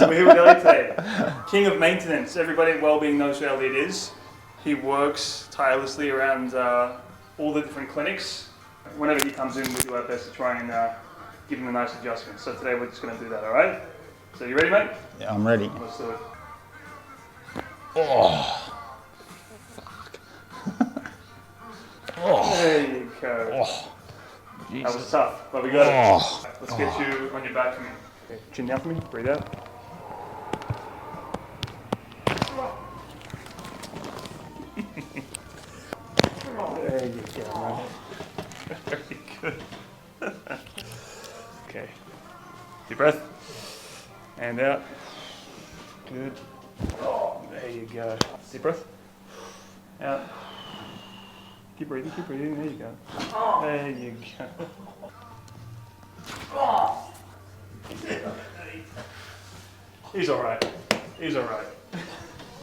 We're here with Elliot today. King of maintenance. Everybody at Wellbeing knows who Elliot is. He works tirelessly around all the different clinics. Whenever he comes in, we do our best to try and give him a nice adjustment. So today we're just going to do that, alright? So you ready, mate? Yeah, I'm ready. Let's do it. Oh. Fuck. Oh. There you go. Oh. That was tough, but we got it. Oh. Let's get you on your back for me. Okay. Chin down for me, breathe out. There you go, man. Very good. Okay. Deep breath. And out. Good. There you go. Deep breath. Out. Keep breathing, keep breathing. There you go. There you go. He's alright. He's alright.